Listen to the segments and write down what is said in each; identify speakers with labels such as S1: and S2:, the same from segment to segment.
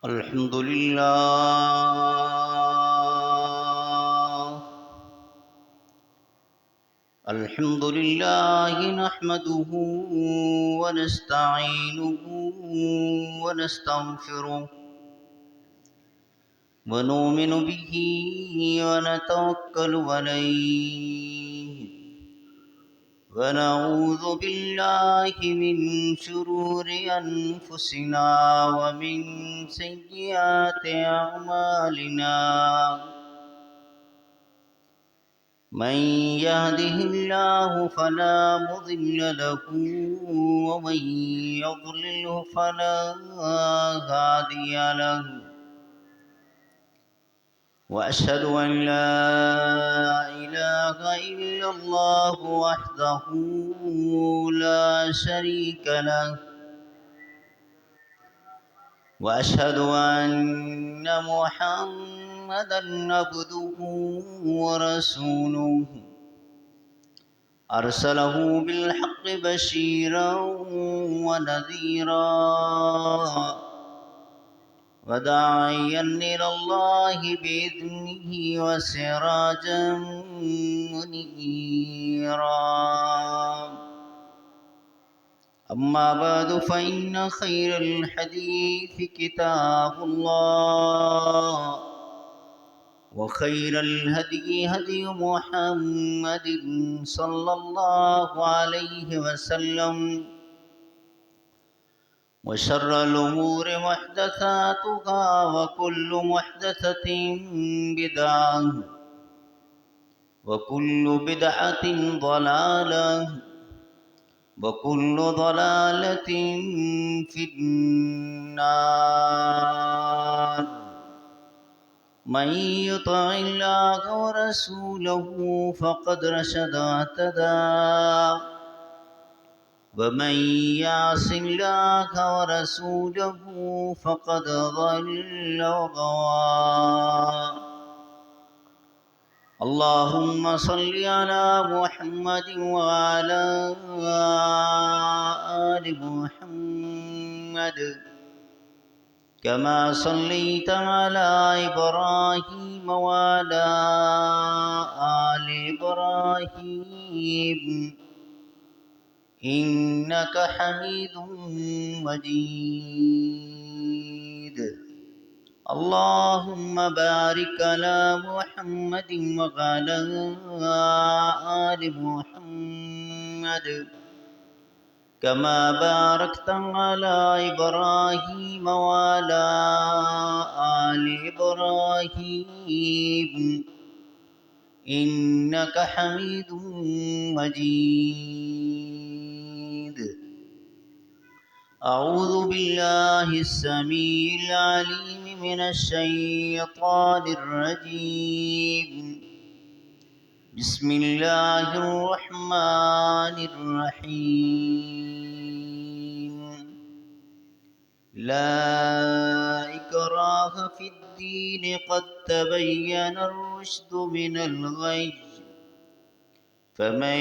S1: الحمد لله. الحمد لله نحمده ونستعينه ونستغفره ونؤمن به ونتوكل عليه ونعوذ بالله من شرور أنفسنا ومن سيئات أعمالنا. من يهده الله فلا مضل له ومن يضلله فلا هادي له. وأشهد أن لا إله إلا الله وحده لا شريك له. وأشهد أن محمدًا عبده ورسوله أرسله بالحق بشيرا ونذيرا وداعيا إلى الله بإذنه وسراجا منيرا. أما بعد فإن خير الحديث كتاب الله وخير الهدي هدي محمد صلى الله عليه وسلم وشر الأمور محدثاتها وكل محدثة بدعة وكل بدعة ضلالة وكل ضلالة في النار. من يطع الله ورسوله فقد رشد واهتدى ومن يعص الله ورسوله فقد ضل وغوى. اللهم صل على محمد وعلى آل محمد كما صليت على إبراهيم وعلى آل إبراهيم إنك حميد مجيد. اللهم بارك على محمد وعلى آل محمد كما باركت على إبراهيم وعلى آل إبراهيم إنك حميد مجيد. أعوذ بالله السميع العليم من الشيطان الرجيم. بسم الله الرحمن الرحيم. لا إكراه في الدين قد تبين الرشد من الغي. فمن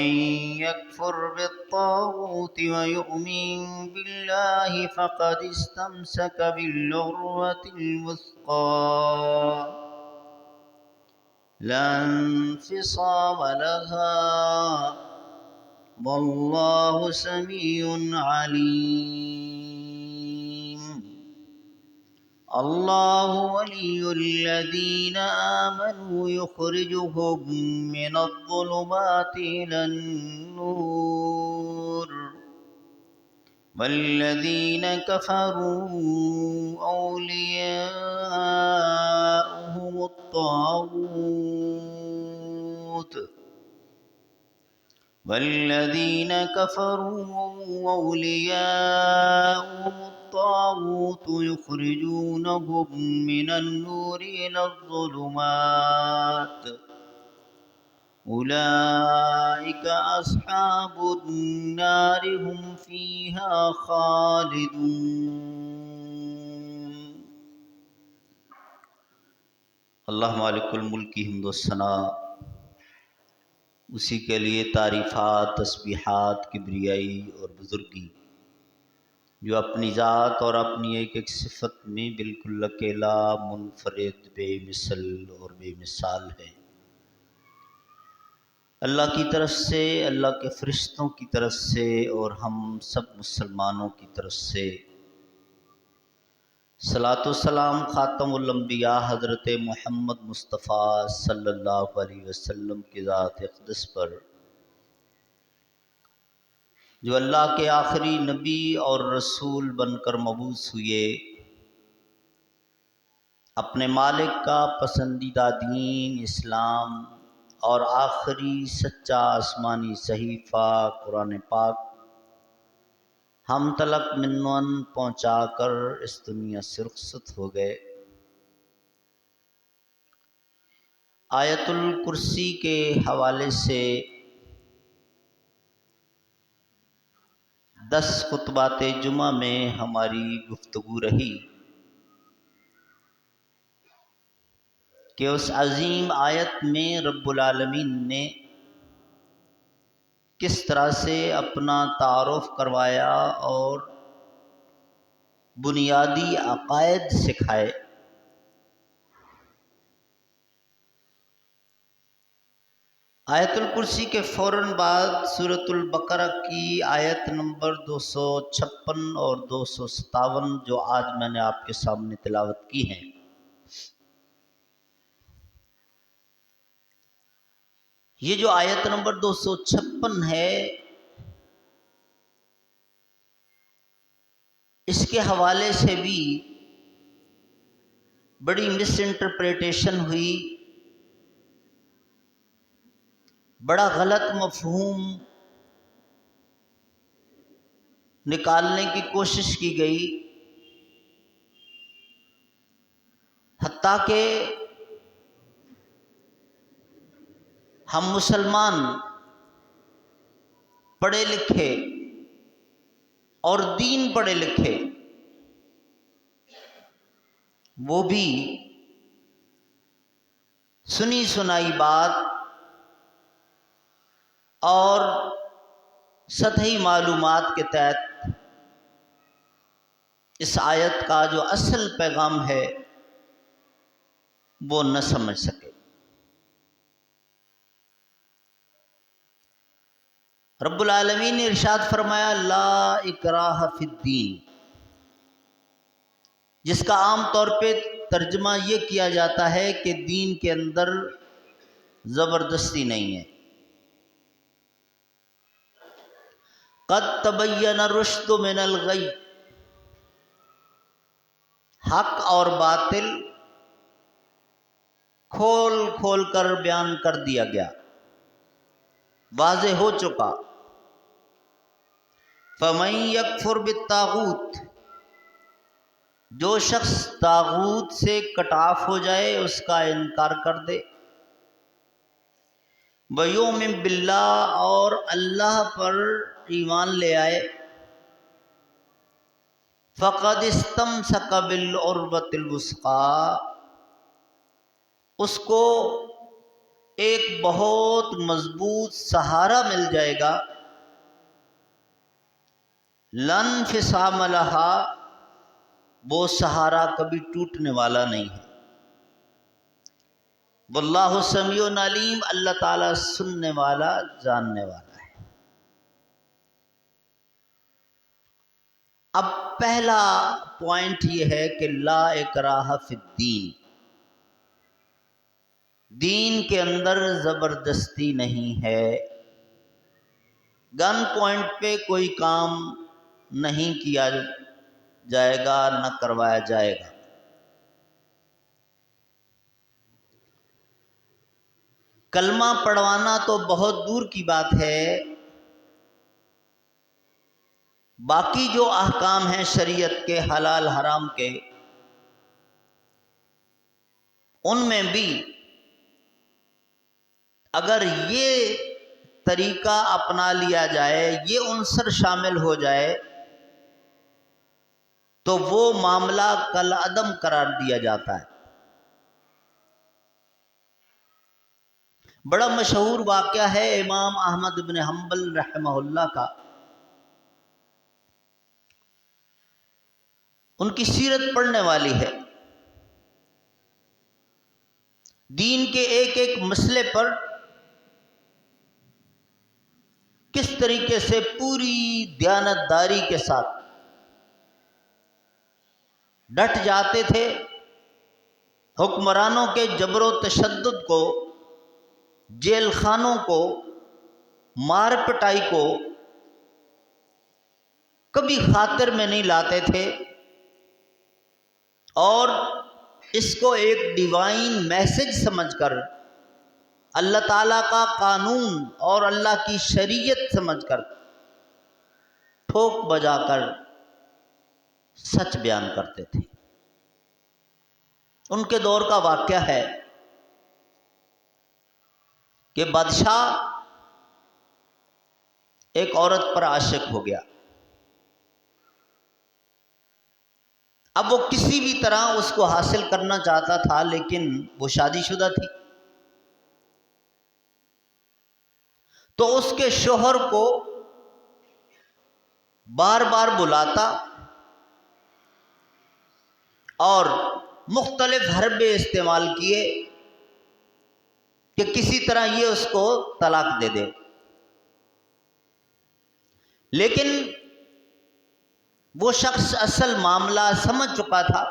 S1: يكفر بالطاغوت ويؤمن بالله فقد استمسك بالعروة الوثقى لا انفصام لها والله سميع عليم. الله ولي الذين آمنوا يخرجهم من الظلمات إلى النور والذين كفروا أولياؤهم الطاغوت يخرجونهم من النور إلى الظلمات أولئك أصحاب النار هم فيها خالدون. اللہ مالک الملک کی حمد و ثنا، اسی کے لیے تعریفات، تسبیحات، کبریائی اور بزرگی جو اپنی ذات اور اپنی ایک ایک صفت میں بالکل اکیلا، منفرد، بے مثل اور بے مثال ہے۔ اللہ کی طرف سے، اللہ کے فرشتوں کی طرف سے اور ہم سب مسلمانوں کی طرف سے صلاۃ و سلام خاتم الانبیاء حضرت محمد مصطفیٰ صلی اللہ علیہ وسلم کی ذات اقدس پر، جو اللہ کے آخری نبی اور رسول بن کر مبعوث ہوئے، اپنے مالک کا پسندیدہ دین اسلام اور آخری سچا آسمانی صحیفہ قرآن پاک ہم تلک منن پہنچا کر اس دنیا سے رخصت ہو گئے۔ آیت الکرسی کے حوالے سے 10 خطبات جمعہ میں ہماری گفتگو رہی کہ اس عظیم آیت میں رب العالمین نے کس طرح سے اپنا تعارف کروایا اور بنیادی عقائد سکھائے۔ آیت الکرسی کے فوراً بعد سورۃ البقرہ کی آیت نمبر 256 اور 257 جو آج میں نے آپ کے سامنے تلاوت کی ہیں، یہ جو آیت نمبر 256 ہے، اس کے حوالے سے بھی بڑی مس انٹرپریٹیشن ہوئی، بڑا غلط مفہوم نکالنے کی کوشش کی گئی، حتیٰ کہ ہم مسلمان پڑھے لکھے اور دین پڑھے لکھے وہ بھی سنی سنائی بات اور سطحی معلومات کے تحت اس آیت کا جو اصل پیغام ہے وہ نہ سمجھ سکے۔ رب العالمین نے ارشاد فرمایا لا اکراہ فی الدین، جس کا عام طور پہ ترجمہ یہ کیا جاتا ہے کہ دین کے اندر زبردستی نہیں ہے۔ قد تبین الرشد من الغی، حق اور باطل کھول کھول کر بیان کر دیا گیا، واضح ہو چکا۔ فمن یکفر بالطاغوت، جو شخص طاغوت سے کٹ آف ہو جائے، اس کا انکار کر دے، ویؤمن باللہ، اور اللہ پر ایمان لے آئے، فقد استمسک بالعروۃ الوثقی، اس کو ایک بہت مضبوط سہارا مل جائے گا، لا انفصام لہا، وہ سہارا کبھی ٹوٹنے والا نہیں ہے۔ واللہ سمیع علیم، اللہ تعالیٰ سننے والا، جاننے والا ہے۔ اب پہلا پوائنٹ یہ ہے کہ لا اکراہ فی الدین، دین کے اندر زبردستی نہیں ہے، گن پوائنٹ پہ کوئی کام نہیں کیا جائے گا، نہ کروایا جائے گا۔ کلمہ پڑھوانا تو بہت دور کی بات ہے، باقی جو احکام ہیں شریعت کے، حلال حرام کے، ان میں بھی اگر یہ طریقہ اپنا لیا جائے، یہ عنصر شامل ہو جائے، تو وہ معاملہ کالعدم قرار دیا جاتا ہے۔ بڑا مشہور واقعہ ہے امام احمد بن حنبل رحمہ اللہ کا، ان کی سیرت پڑھنے والی ہے، دین کے ایک ایک مسئلے پر کس طریقے سے پوری دیانتداری کے ساتھ ڈٹ جاتے تھے، حکمرانوں کے جبر و تشدد کو، جیل خانوں کو، مار پٹائی کو کبھی خاطر میں نہیں لاتے تھے، اور اس کو ایک ڈیوائن میسج سمجھ کر، اللہ تعالیٰ کا قانون اور اللہ کی شریعت سمجھ کر ٹھوک بجا کر سچ بیان کرتے تھے۔ ان کے دور کا واقعہ ہے کہ بادشاہ ایک عورت پر عاشق ہو گیا۔ اب وہ کسی بھی طرح اس کو حاصل کرنا چاہتا تھا، لیکن وہ شادی شدہ تھی، تو اس کے شوہر کو بار بار بلاتا اور مختلف حربے استعمال کیے کہ کسی طرح یہ اس کو طلاق دے دے، لیکن وہ شخص اصل معاملہ سمجھ چکا تھا،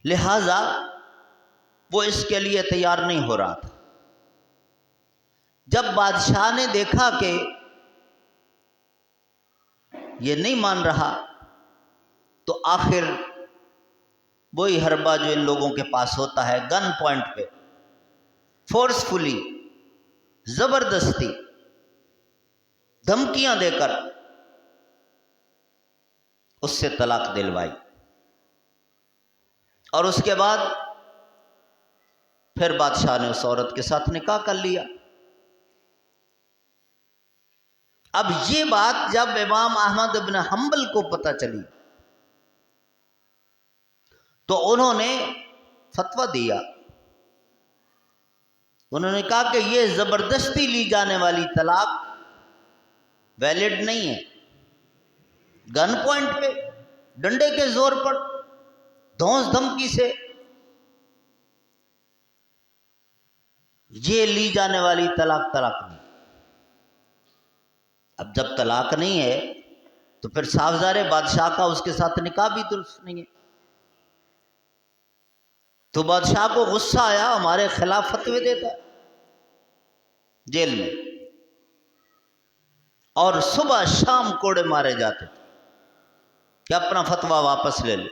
S1: لہذا وہ اس کے لیے تیار نہیں ہو رہا تھا۔ جب بادشاہ نے دیکھا کہ یہ نہیں مان رہا، تو آخر وہی حربہ جو ان لوگوں کے پاس ہوتا ہے، گن پوائنٹ پہ فورسفلی، زبردستی، دھمکیاں دے کر اس سے طلاق دلوائی، اور اس کے بعد پھر بادشاہ نے اس عورت کے ساتھ نکاح کر لیا۔ اب یہ بات جب امام احمد بن حنبل کو پتہ چلی تو انہوں نے فتویٰ دیا، انہوں نے کہا کہ یہ زبردستی لی جانے والی طلاق ویلڈ نہیں ہے، گن پوائنٹ پہ، ڈنڈے کے زور پر، دھونس دھمکی سے یہ لی جانے والی طلاق نہیں۔ اب جب طلاق نہیں ہے تو پھر صاف ظاہر ہے بادشاہ کا اس کے ساتھ نکاح بھی درست نہیں ہے۔ تو بادشاہ کو غصہ آیا، ہمارے خلاف فتوے دیتا ہے جیل میں، اور صبح شام کوڑے مارے جاتے تھے کہ اپنا فتویٰ واپس لے لے،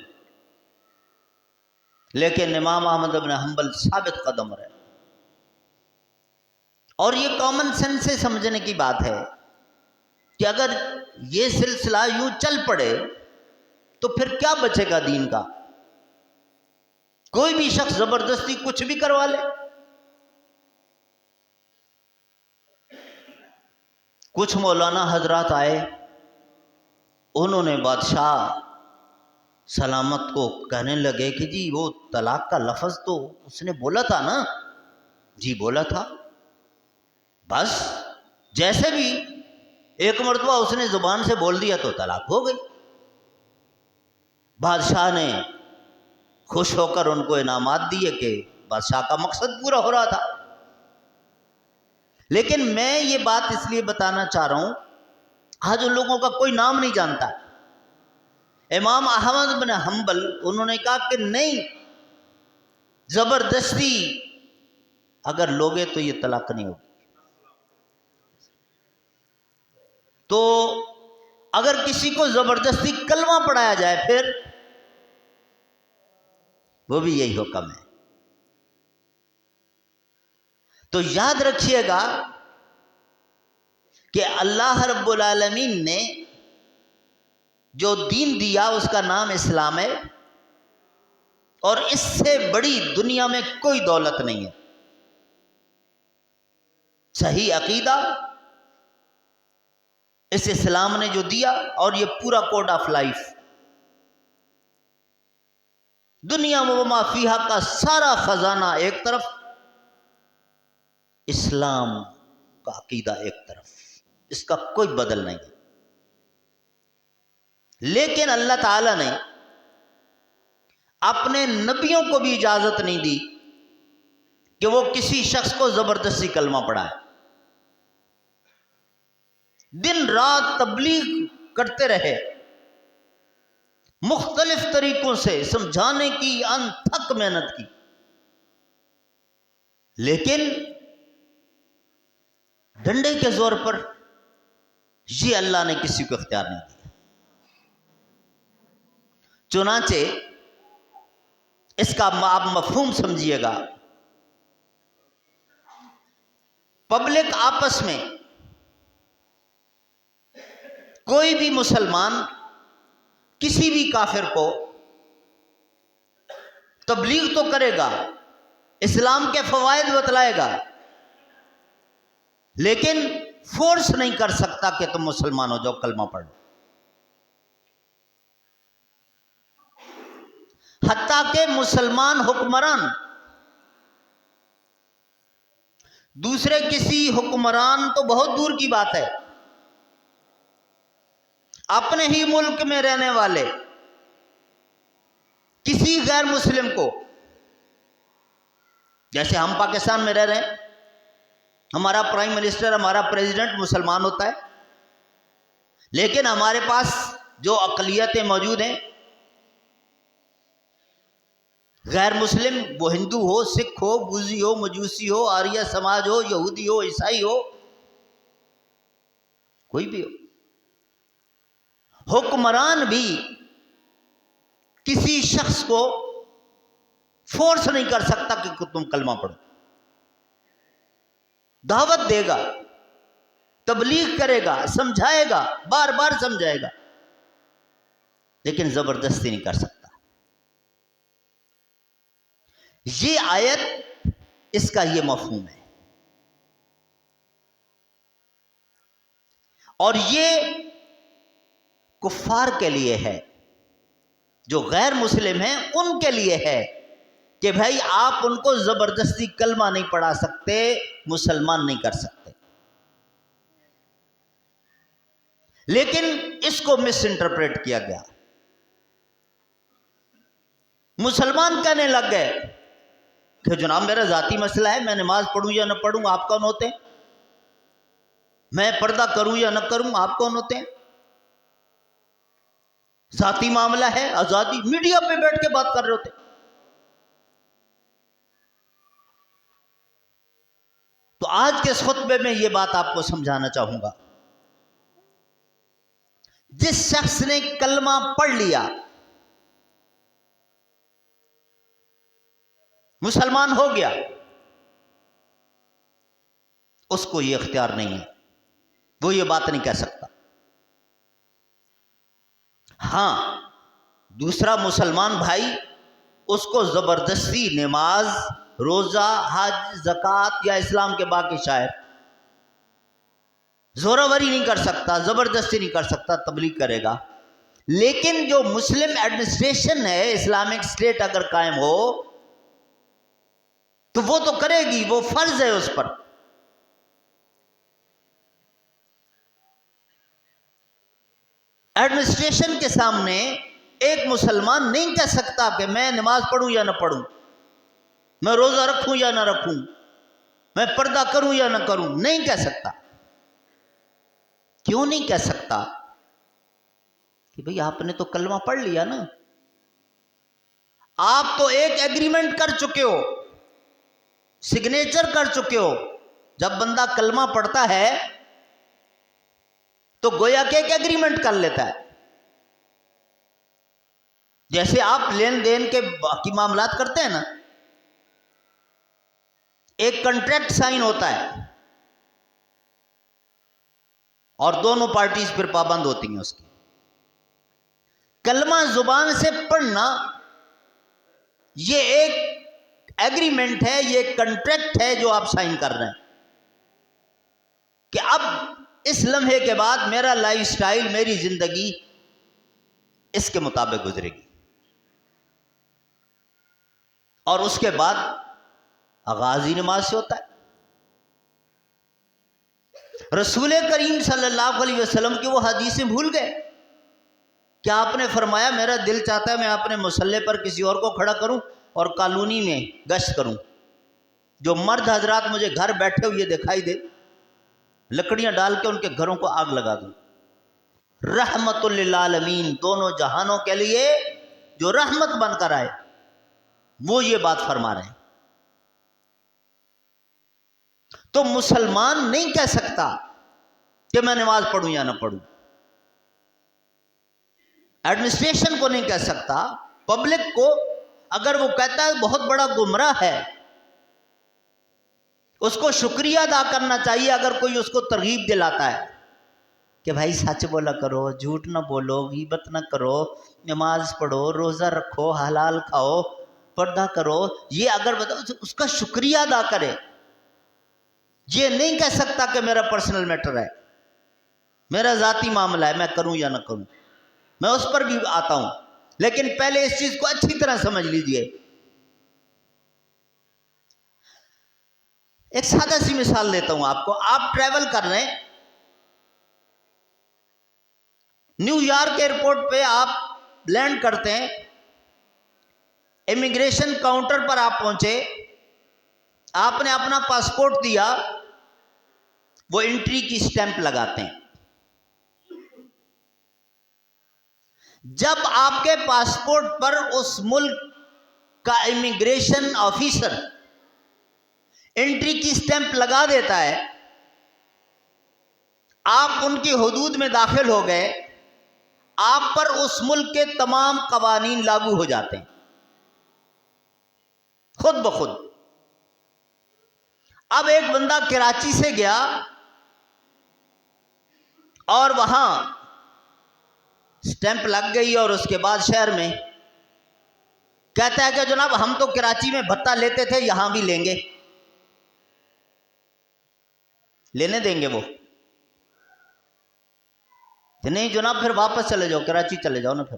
S1: لیکن امام احمد بن حنبل ثابت قدم رہے۔ اور یہ کامن سینس سے سمجھنے کی بات ہے کہ اگر یہ سلسلہ یوں چل پڑے تو پھر کیا بچے گا دین کا؟ کوئی بھی شخص زبردستی کچھ بھی کروا لے۔ کچھ مولانا حضرات آئے، انہوں نے بادشاہ سلامت کو کہنے لگے کہ جی وہ طلاق کا لفظ تو اس نے بولا تھا نا؟ جی بولا تھا، بس جیسے بھی ایک مرتبہ اس نے زبان سے بول دیا تو طلاق ہو گئی۔ بادشاہ نے خوش ہو کر ان کو انعامات دیے کہ بادشاہ کا مقصد پورا ہو رہا تھا۔ لیکن میں یہ بات اس لیے بتانا چاہ رہا ہوں، آج ان لوگوں کا کوئی نام نہیں جانتا۔ امام احمد بن حنبل انہوں نے کہا کہ نہیں، زبردستی اگر لوگے تو یہ طلاق نہیں ہوگی۔ تو اگر کسی کو زبردستی کلمہ پڑھایا جائے پھر وہ بھی یہی حکم ہے۔ تو یاد رکھیے گا کہ اللہ رب العالمین نے جو دین دیا اس کا نام اسلام ہے، اور اس سے بڑی دنیا میں کوئی دولت نہیں ہے۔ صحیح عقیدہ اس اسلام نے جو دیا، اور یہ پورا کوڈ آف لائف، دنیا و ما فیہا کا سارا خزانہ ایک طرف، اسلام کا عقیدہ ایک طرف، اس کا کوئی بدل نہیں ہے۔ لیکن اللہ تعالیٰ نے اپنے نبیوں کو بھی اجازت نہیں دی کہ وہ کسی شخص کو زبردستی کلمہ پڑھائے. دن رات تبلیغ کرتے رہے، مختلف طریقوں سے سمجھانے کی انتھک محنت کی، لیکن ڈنڈے کے زور پر یہ اللہ نے کسی کو اختیار نہیں دیا. چنانچہ اس کا آپ مفہوم سمجھیے گا. پبلک آپس میں کوئی بھی مسلمان کسی بھی کافر کو تبلیغ تو کرے گا، اسلام کے فوائد بتلائے گا، لیکن فورس نہیں کر سکتا کہ تم مسلمان ہو جاؤ، کلمہ پڑھو. حتیٰ کہ مسلمان حکمران دوسرے کسی حکمران تو بہت دور کی بات ہے، اپنے ہی ملک میں رہنے والے کسی غیر مسلم کو، جیسے ہم پاکستان میں رہ رہے ہیں، ہمارا پرائم منسٹر، ہمارا پریزیڈنٹ مسلمان ہوتا ہے، لیکن ہمارے پاس جو اقلیتیں موجود ہیں غیر مسلم، وہ ہندو ہو، سکھ ہو، بوزی ہو، مجوسی ہو، آریہ سماج ہو، یہودی ہو، عیسائی ہو، کوئی بھی ہو، حکمران بھی کسی شخص کو فورس نہیں کر سکتا کہ تم کلمہ پڑھو. دعوت دے گا، تبلیغ کرے گا، سمجھائے گا، بار بار سمجھائے گا، لیکن زبردستی نہیں کر سکتا. یہ آیت اس کا یہ مفہوم ہے، اور یہ کفار کے لیے ہے، جو غیر مسلم ہیں ان کے لیے ہے کہ بھائی آپ ان کو زبردستی کلمہ نہیں پڑھا سکتے، مسلمان نہیں کر سکتے. لیکن اس کو مس انٹرپریٹ کیا گیا. مسلمان کہنے لگ گئے کہ جناب میرا ذاتی مسئلہ ہے، میں نماز پڑھوں یا نہ پڑھوں، آپ کون ہوتے ہیں؟ میں پردہ کروں یا نہ کروں، آپ کون ہوتے ہیں؟ ذاتی معاملہ ہے، آزادی. میڈیا پہ بیٹھ کے بات کر رہے ہوتے. تو آج کے اس خطبے میں یہ بات آپ کو سمجھانا چاہوں گا. جس شخص نے کلمہ پڑھ لیا، مسلمان ہو گیا، اس کو یہ اختیار نہیں ہے، وہ یہ بات نہیں کہہ سکتا. ہاں، دوسرا مسلمان بھائی اس کو زبردستی نماز، روزہ، حج، زکوٰۃ یا اسلام کے باقی شاعر زوراوری نہیں کر سکتا، زبردستی نہیں کر سکتا، تبلیغ کرے گا. لیکن جو مسلم ایڈمنسٹریشن ہے، اسلامک اسٹیٹ اگر قائم ہو تو وہ تو کرے گی، وہ فرض ہے اس پر. ایڈمنسٹریشن کے سامنے ایک مسلمان نہیں کہہ سکتا کہ میں نماز پڑھوں یا نہ پڑھوں، میں روزہ رکھوں یا نہ رکھوں، میں پردہ کروں یا نہ کروں. نہیں کہہ سکتا. کیوں نہیں کہہ سکتا؟ کہ بھئی آپ نے تو کلمہ پڑھ لیا نا، آپ تو ایک ایگریمنٹ کر چکے ہو، سگنیچر کر چکے ہو. جب بندہ کلمہ پڑھتا ہے تو گویا کہ ایک ایگریمنٹ کر لیتا ہے. جیسے آپ لین دین کے باقی معاملات کرتے ہیں نا، ایک کنٹریکٹ سائن ہوتا ہے اور دونوں پارٹیز پھر پابند ہوتی ہیں اس کی. کلمہ زبان سے پڑھنا یہ ایک ایگریمنٹ ہے، یہ ایک کنٹریکٹ ہے جو آپ سائن کر رہے ہیں کہ اب اس لمحے کے بعد میرا لائف سٹائل، میری زندگی اس کے مطابق گزرے گی. اور اس کے بعد آغاز ہی نماز سے ہوتا ہے. رسول کریم صلی اللہ علیہ وسلم کی وہ حدیثیں بھول گئے کیا آپ نے فرمایا میرا دل چاہتا ہے میں اپنے مسلح پر کسی اور کو کھڑا کروں اور کالونی میں گشت کروں، جو مرد حضرات مجھے گھر بیٹھے ہوئے دکھائی دے لکڑیاں ڈال کے ان کے گھروں کو آگ لگا دوں؟ رحمت للعالمین، دونوں جہانوں کے لیے جو رحمت بن کر آئے، وہ یہ بات فرما رہے ہیں۔ تو مسلمان نہیں کہہ سکتا کہ میں نماز پڑھوں یا نہ پڑھوں، ایڈمنسٹریشن کو نہیں کہہ سکتا، پبلک کو اگر وہ کہتا ہے بہت بڑا گمراہ ہے، اس کو شکریہ ادا کرنا چاہیے اگر کوئی اس کو ترغیب دلاتا ہے کہ بھائی سچ بولا کرو، جھوٹ نہ بولو، غیبت نہ کرو، نماز پڑھو، روزہ رکھو، حلال کھاؤ، پردہ کرو، یہ اگر بتاؤ اس کا شکریہ ادا کرے۔ یہ نہیں کہہ سکتا کہ میرا پرسنل میٹر ہے، میرا ذاتی معاملہ ہے، میں کروں یا نہ کروں، میں اس پر بھی آتا ہوں، لیکن پہلے اس چیز کو اچھی طرح سمجھ لیجئے۔ ایک سادہ سی مثال دیتا ہوں آپ کو، آپ ٹریول کر رہے ہیں، نیو یارک ایئرپورٹ پہ آپ لینڈ کرتے ہیں، امیگریشن کاؤنٹر پر آپ پہنچے، آپ نے اپنا پاسپورٹ دیا، وہ انٹری کی سٹیمپ لگاتے ہیں۔ جب آپ کے پاسپورٹ پر اس ملک کا امیگریشن آفیسر انٹری کی سٹیمپ لگا دیتا ہے، آپ ان کی حدود میں داخل ہو گئے، آپ پر اس ملک کے تمام قوانین لاگو ہو جاتے ہیں خود بخود۔ اب ایک بندہ کراچی سے گیا اور وہاں سٹیمپ لگ گئی اور اس کے بعد شہر میں کہتا ہے کہ جناب ہم تو کراچی میں بھتہ لیتے تھے، یہاں بھی لیں گے، لینے دیں گے وہ کہ نہیں جناب پھر واپس چلے جاؤ، کراچی چلے جاؤ نا، پھر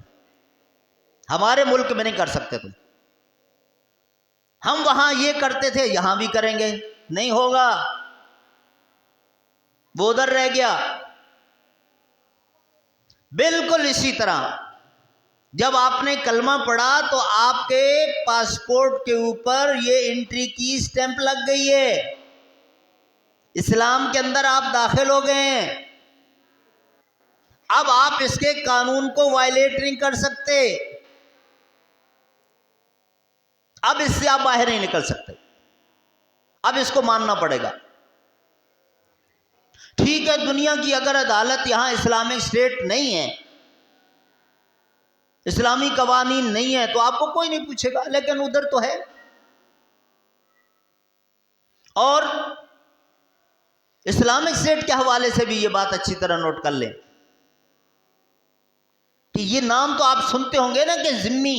S1: ہمارے ملک میں نہیں کر سکتے تم، ہم وہاں یہ کرتے تھے یہاں بھی کریں گے، نہیں ہوگا، وہ ادھر رہ گیا۔ بالکل اسی طرح جب آپ نے کلمہ پڑھا تو آپ کے پاسپورٹ کے اوپر یہ انٹری کی سٹیمپ لگ گئی ہے، اسلام کے اندر آپ داخل ہو گئے ہیں۔ اب آپ اس کے قانون کو وائلیٹ نہیں کر سکتے، اب اس سے آپ باہر نہیں نکل سکتے، اب اس کو ماننا پڑے گا۔ ٹھیک ہے، دنیا کی اگر عدالت یہاں اسلامک اسٹیٹ نہیں ہے، اسلامی قوانین نہیں ہے، تو آپ کو کوئی نہیں پوچھے گا، لیکن ادھر تو ہے۔ اور اسلامک اسٹیٹ کے حوالے سے بھی یہ بات اچھی طرح نوٹ کر لیں کہ یہ نام تو آپ سنتے ہوں گے نا کہ ذمی،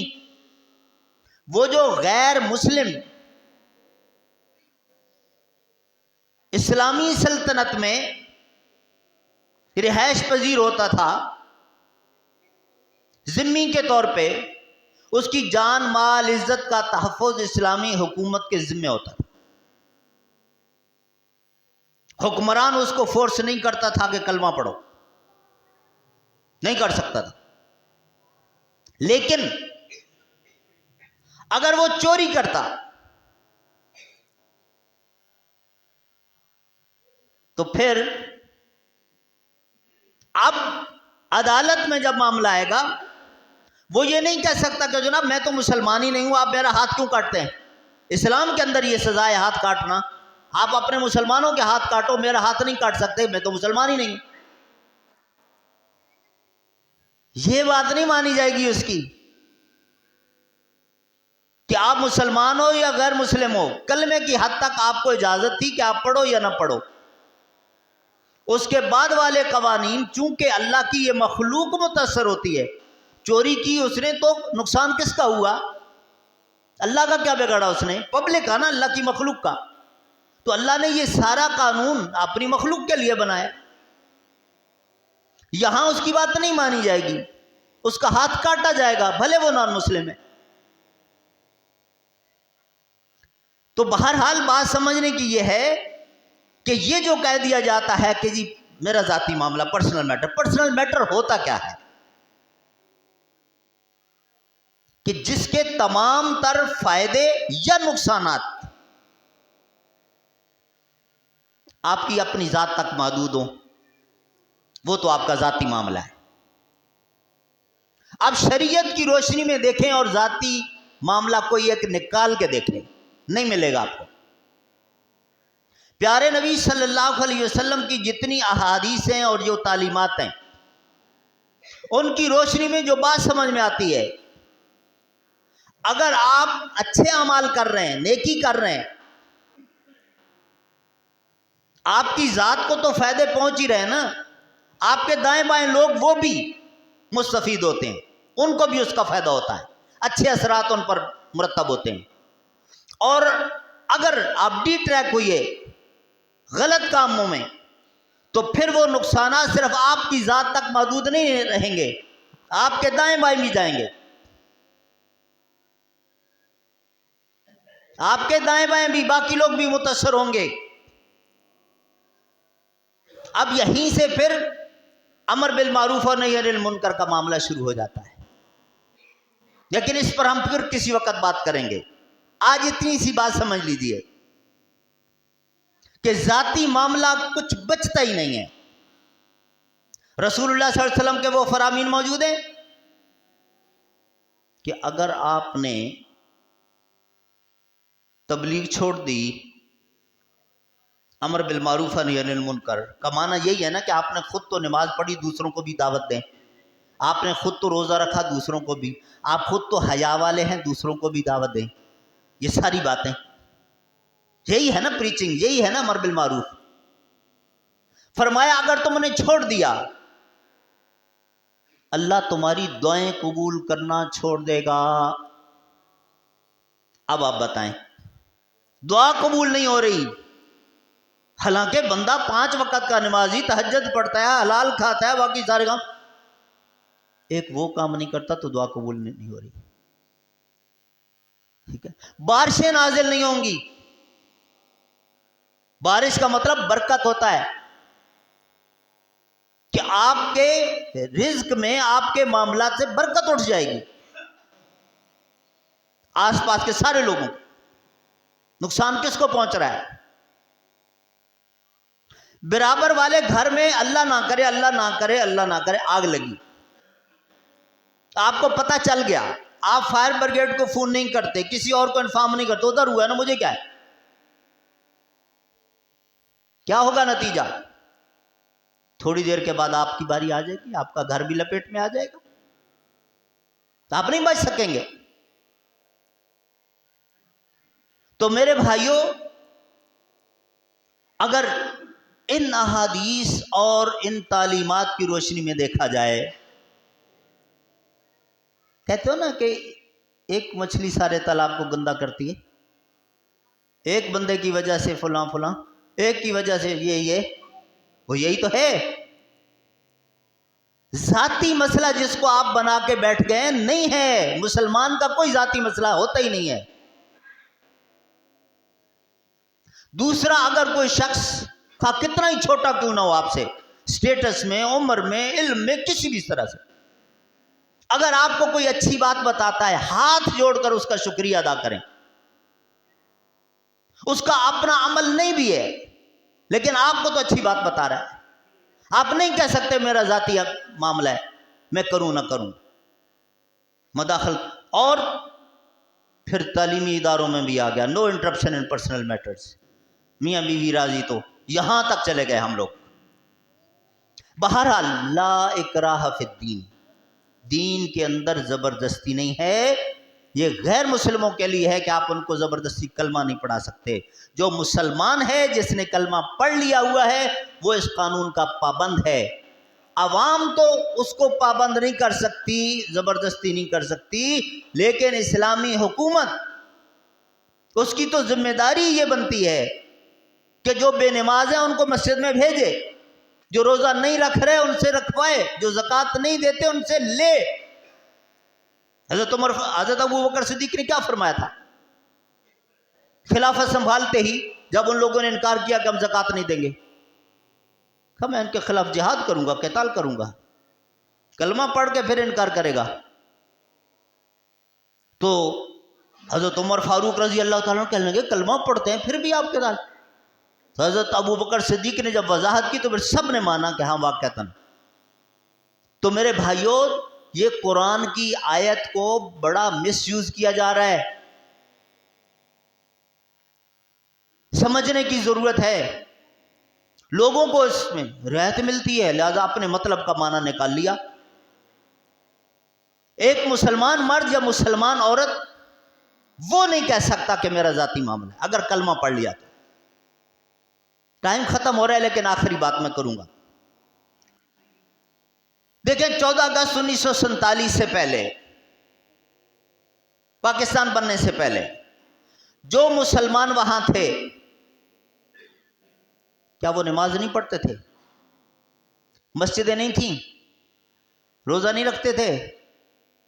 S1: وہ جو غیر مسلم اسلامی سلطنت میں رہائش پذیر ہوتا تھا، ذمی کے طور پہ اس کی جان مال عزت کا تحفظ اسلامی حکومت کے ذمہ ہوتا تھا، حکمران اس کو فورس نہیں کرتا تھا کہ کلمہ پڑھو، نہیں کر سکتا تھا، لیکن اگر وہ چوری کرتا تو پھر اب عدالت میں جب معاملہ آئے گا وہ یہ نہیں کہہ سکتا کہ جناب میں تو مسلمان ہی نہیں ہوں، آپ میرا ہاتھ کیوں کاٹتے ہیں؟ اسلام کے اندر یہ سزا ہے ہاتھ کاٹنا، آپ اپنے مسلمانوں کے ہاتھ کاٹو، میرا ہاتھ نہیں کاٹ سکتے، میں تو مسلمان ہی نہیں ہوں۔ یہ بات نہیں مانی جائے گی اس کی کہ آپ مسلمان ہو یا غیر مسلم ہو، کلمے کی حد تک آپ کو اجازت تھی کہ آپ پڑھو یا نہ پڑھو، اس کے بعد والے قوانین چونکہ اللہ کی یہ مخلوق متاثر ہوتی ہے، چوری کی اس نے تو نقصان کس کا ہوا؟ اللہ کا کیا بگاڑا اس نے؟ پبلک کا نا، اللہ کی مخلوق کا، تو اللہ نے یہ سارا قانون اپنی مخلوق کے لیے بنایا، یہاں اس کی بات نہیں مانی جائے گی، اس کا ہاتھ کاٹا جائے گا بھلے وہ نان مسلم ہے۔ تو بہرحال بات سمجھنے کی یہ ہے کہ یہ جو کہہ دیا جاتا ہے کہ جی میرا ذاتی معاملہ، پرسنل میٹر ہوتا کیا ہے؟ کہ جس کے تمام تر فائدے یا نقصانات آپ کی اپنی ذات تک محدود ہوں، وہ تو آپ کا ذاتی معاملہ ہے۔ اب شریعت کی روشنی میں دیکھیں اور ذاتی معاملہ کوئی ایک نکال کے دیکھیں، نہیں ملے گا آپ کو۔ پیارے نبی صلی اللہ علیہ وسلم کی جتنی احادیث ہیں اور جو تعلیمات ہیں، ان کی روشنی میں جو بات سمجھ میں آتی ہے، اگر آپ اچھے اعمال کر رہے ہیں، نیکی کر رہے ہیں، آپ کی ذات کو تو فائدے پہنچ ہی رہے ہیں نا، آپ کے دائیں بائیں لوگ وہ بھی مستفید ہوتے ہیں، ان کو بھی اس کا فائدہ ہوتا ہے، اچھے اثرات ان پر مرتب ہوتے ہیں۔ اور اگر آپ ڈی ٹریک ہوئے غلط کاموں میں، تو پھر وہ نقصانات صرف آپ کی ذات تک محدود نہیں رہیں گے، آپ کے دائیں بائیں بھی جائیں گے، آپ کے دائیں بائیں بھی باقی لوگ بھی متاثر ہوں گے۔ اب یہیں سے پھر امر بالمعروف اور نہی عن المنکر کا معاملہ شروع ہو جاتا ہے، لیکن اس پر ہم پھر کسی وقت بات کریں گے۔ آج اتنی سی بات سمجھ لیجیے کہ ذاتی معاملہ کچھ بچتا ہی نہیں ہے۔ رسول اللہ صلی اللہ علیہ وسلم کے وہ فرامین موجود ہیں کہ اگر آپ نے تبلیغ چھوڑ دی، امر بالمعروف نہی عن المنکر کا معنی یہی ہے نا کہ آپ نے خود تو نماز پڑھی، دوسروں کو بھی دعوت دیں، آپ نے خود تو روزہ رکھا، دوسروں کو بھی، آپ خود تو حیا والے ہیں، دوسروں کو بھی دعوت دیں۔ یہ ساری باتیں یہی ہے نا پریچنگ، یہی ہے نا امر بالمعروف۔ فرمایا اگر تم نے چھوڑ دیا، اللہ تمہاری دعائیں قبول کرنا چھوڑ دے گا۔ اب آپ بتائیں، دعا قبول نہیں ہو رہی، حالانکہ بندہ 5 وقت کا نمازی، تہجد پڑھتا ہے، حلال کھاتا ہے، باقی سارے کام، ایک وہ کام نہیں کرتا تو دعا قبول نہیں ہو رہی۔ ٹھیک ہے، بارشیں نازل نہیں ہوں گی، بارش کا مطلب برکت ہوتا ہے کہ آپ کے رزق میں، آپ کے معاملات سے برکت اٹھ جائے گی، آس پاس کے سارے لوگوں کو۔ نقصان کس کو پہنچ رہا ہے؟ برابر والے گھر میں اللہ نہ کرے، اللہ نہ کرے، اللہ نہ کرے آگ لگی، آپ کو پتہ چل گیا، آپ فائر بریگیڈ کو فون نہیں کرتے، کسی اور کو انفارم نہیں کرتے، ادھر ہوا ہے نا، مجھے کیا ہے؟ کیا ہوگا نتیجہ؟ تھوڑی دیر کے بعد آپ کی باری آ جائے گی، آپ کا گھر بھی لپیٹ میں آ جائے گا، تو آپ نہیں بچ سکیں گے۔ تو میرے بھائیوں، اگر ان احادیث اور ان تعلیمات کی روشنی میں دیکھا جائے، کہتے ہو نا کہ ایک مچھلی سارے تالاب کو گندا کرتی ہے، ایک بندے کی وجہ سے فلاں فلاں، ایک کی وجہ سے یہ وہ یہی تو ہے۔ ذاتی مسئلہ جس کو آپ بنا کے بیٹھ گئے، نہیں ہے، مسلمان کا کوئی ذاتی مسئلہ ہوتا ہی نہیں ہے۔ دوسرا، اگر کوئی شخص کا کتنا ہی چھوٹا کیوں نہ ہو آپ سے، سٹیٹس میں، عمر میں، علم میں، کسی بھی طرح سے، اگر آپ کو کوئی اچھی بات بتاتا ہے، ہاتھ جوڑ کر اس کا شکریہ ادا کریں۔ اس کا اپنا عمل نہیں بھی ہے، لیکن آپ کو تو اچھی بات بتا رہا ہے، آپ نہیں کہہ سکتے میرا ذاتی معاملہ ہے، میں کروں نہ کروں، مداخل۔ اور پھر تعلیمی اداروں میں بھی آ گیا، نو انٹرپشن ان پرسنل میٹرز، میاں بیوی راضی، تو یہاں تک چلے گئے ہم لوگ۔ بہرحال، لا اکراہ فی الدین، دین کے اندر زبردستی نہیں ہے۔ یہ غیر مسلموں کے لیے ہے کہ آپ ان کو زبردستی کلمہ نہیں پڑھا سکتے۔ جو مسلمان ہے، جس نے کلمہ پڑھ لیا ہوا ہے، وہ اس قانون کا پابند ہے۔ عوام تو اس کو پابند نہیں کر سکتی، زبردستی نہیں کر سکتی، لیکن اسلامی حکومت، اس کی تو ذمہ داری یہ بنتی ہے کہ جو بے نماز ہیں ان کو مسجد میں بھیجے، جو روزہ نہیں رکھ رہے ان سے رکھوائے، جو زکوٰۃ نہیں دیتے ان سے لے۔ حضرت ابو بکر صدیق نے کیا فرمایا تھا خلافت سنبھالتے ہی، جب ان لوگوں نے انکار کیا کہ ہم زکوٰۃ نہیں دیں گے؟ کہ میں ان کے خلاف جہاد کروں گا، قتال کروں گا۔ کلمہ پڑھ کے پھر انکار کرے گا؟ تو حضرت عمر فاروق رضی اللہ تعالیٰ کہنے لگے کلمہ پڑھتے ہیں پھر بھی آپ کے ساتھ؟ تو حضرت ابو بکر صدیق نے جب وضاحت کی تو پھر سب نے مانا کہ ہاں واقعتاً۔ تو میرے بھائیوں، یہ قرآن کی آیت کو بڑا مس یوز کیا جا رہا ہے، سمجھنے کی ضرورت ہے۔ لوگوں کو اس میں رعایت ملتی ہے، لہذا اپنے مطلب کا معنی نکال لیا۔ ایک مسلمان مرد یا مسلمان عورت وہ نہیں کہہ سکتا کہ میرا ذاتی معاملہ ہے اگر کلمہ پڑھ لیا تو۔ ٹائم ختم ہو رہا ہے لیکن آخری بات میں کروں گا۔ دیکھیں 14 اگست 1947 سے پہلے، پاکستان بننے سے پہلے جو مسلمان وہاں تھے، کیا وہ نماز نہیں پڑھتے تھے؟ مسجدیں نہیں تھیں؟ روزہ نہیں رکھتے تھے؟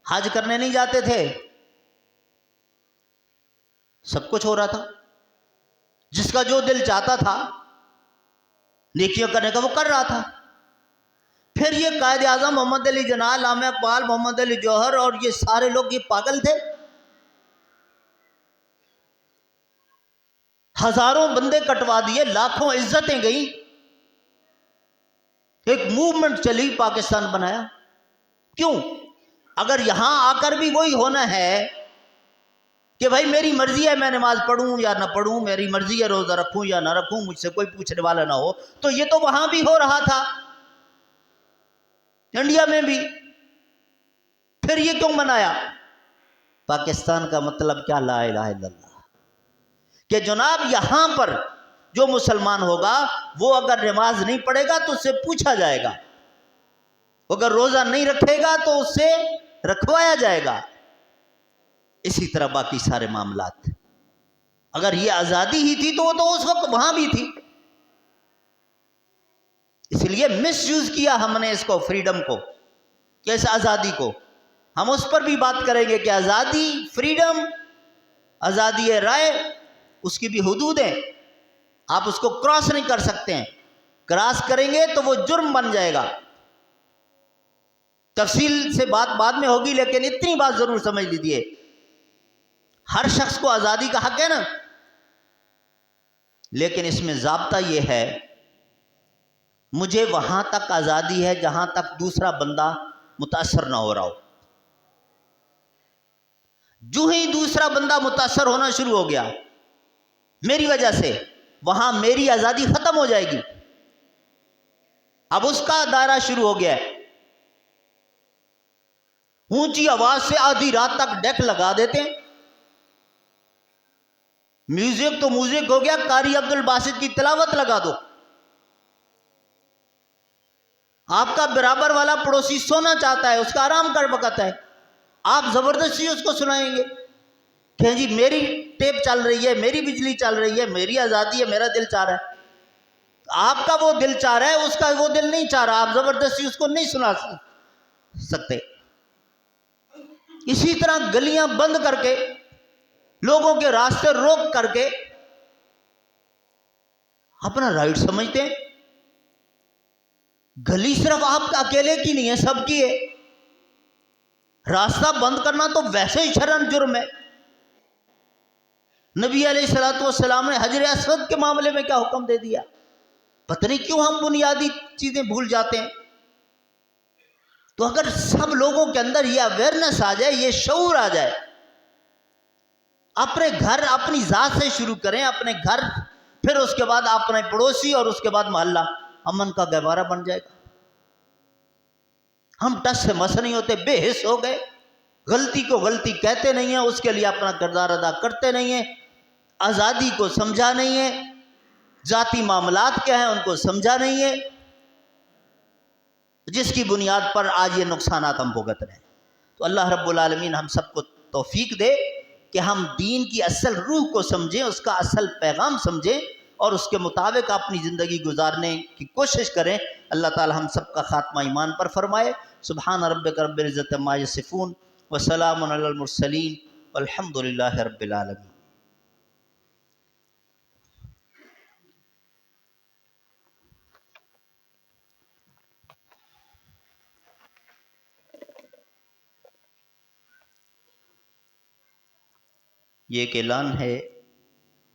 S1: حج کرنے نہیں جاتے تھے؟ سب کچھ ہو رہا تھا۔ جس کا جو دل چاہتا تھا نیکیوں کرنے کا وہ کر رہا تھا۔ پھر یہ قائد اعظم محمد علی جناح، علامہ اقبال، محمد علی جوہر اور یہ سارے لوگ یہ پاگل تھے؟ ہزاروں بندے کٹوا دیے، لاکھوں عزتیں گئیں، ایک موومنٹ چلی، پاکستان بنایا۔ کیوں؟ اگر یہاں آ کر بھی وہی ہونا ہے کہ بھائی میری مرضی ہے میں نماز پڑھوں یا نہ پڑھوں، میری مرضی ہے روزہ رکھوں یا نہ رکھوں، مجھ سے کوئی پوچھنے والا نہ ہو، تو یہ تو وہاں بھی ہو رہا تھا، انڈیا میں بھی۔ پھر یہ کیوں بنایا؟ پاکستان کا مطلب کیا؟ لا الہ الا اللہ، کہ جناب یہاں پر جو مسلمان ہوگا وہ اگر نماز نہیں پڑھے گا تو اس سے پوچھا جائے گا، اگر روزہ نہیں رکھے گا تو اس سے رکھوایا جائے گا۔ اسی طرح باقی سارے معاملات۔ اگر یہ آزادی ہی تھی تو وہ تو اس وقت وہاں بھی تھی۔ اس لیے مس یوز کیا ہم نے اس کو، فریڈم کو، کیسے آزادی کو۔ ہم اس پر بھی بات کریں گے کہ آزادی، فریڈم، آزادی رائے، اس کی بھی حدود ہیں، آپ اس کو کراس نہیں کر سکتے ہیں، کراس کریں گے تو وہ جرم بن جائے گا۔ تفصیل سے بات بعد میں ہوگی لیکن اتنی بات ضرور سمجھ لیجیے، ہر شخص کو آزادی کا حق ہے نا، لیکن اس میں ضابطہ یہ ہے مجھے وہاں تک آزادی ہے جہاں تک دوسرا بندہ متاثر نہ ہو رہا ہو۔ جو ہی دوسرا بندہ متاثر ہونا شروع ہو گیا میری وجہ سے، وہاں میری آزادی ختم ہو جائے گی۔ اب اس کا دائرہ شروع ہو گیا ہے، اونچی آواز سے آدھی رات تک ڈیک لگا دیتے ہیں، میوزک تو میوزک ہو گیا، قاری عبد الباسط کی تلاوت لگا دو، آپ کا برابر والا پڑوسی سونا چاہتا ہے، اس کا آرام کا وقت ہے، آپ زبردستی اس کو سنائیں گے کہ جی میری ٹیپ چل رہی ہے، میری بجلی چل رہی ہے، میری آزادی ہے، میرا دل چاہ رہا ہے۔ آپ کا وہ دل چاہ رہا ہے، اس کا وہ دل نہیں چاہ رہا، آپ زبردستی اس کو نہیں سنا سکتے۔ اسی طرح گلیاں بند کر کے، لوگوں کے راستے روک کر کے اپنا رائٹ سمجھتے ہیں۔ گلی صرف آپ کا اکیلے کی نہیں ہے، سب کی ہے۔ راستہ بند کرنا تو ویسے ہی شرعاً جرم ہے۔ نبی علیہ الصلوۃ والسلام نے حجر اسود کے معاملے میں کیا حکم دے دیا؟ پتہ نہیں کیوں ہم بنیادی چیزیں بھول جاتے ہیں۔ تو اگر سب لوگوں کے اندر یہ اویئرنس آ جائے، یہ شعور آ جائے، اپنے گھر اپنی ذات سے شروع کریں، اپنے گھر، پھر اس کے بعد اپنے پڑوسی اور اس کے بعد محلہ، امن کا گہوارہ بن جائے گا۔ ہم ٹس سے مس نہیں ہوتے، بے حس ہو گئے، غلطی کو غلطی کہتے نہیں ہیں، اس کے لیے اپنا کردار ادا کرتے نہیں ہیں، آزادی کو سمجھا نہیں ہے، ذاتی معاملات کیا ہیں ان کو سمجھا نہیں ہے، جس کی بنیاد پر آج یہ نقصانات ہم بھگت رہے ہیں۔ تو اللہ رب العالمین ہم سب کو توفیق دے کہ ہم دین کی اصل روح کو سمجھیں، اس کا اصل پیغام سمجھیں اور اس کے مطابق اپنی زندگی گزارنے کی کوشش کریں۔ اللہ تعالی ہم سب کا خاتمہ ایمان پر فرمائے۔ سبحان ربک رب العزت عما یصفون وسلام علی المرسلین والحمد للہ رب العالمین۔ یہ ایک اعلان ہے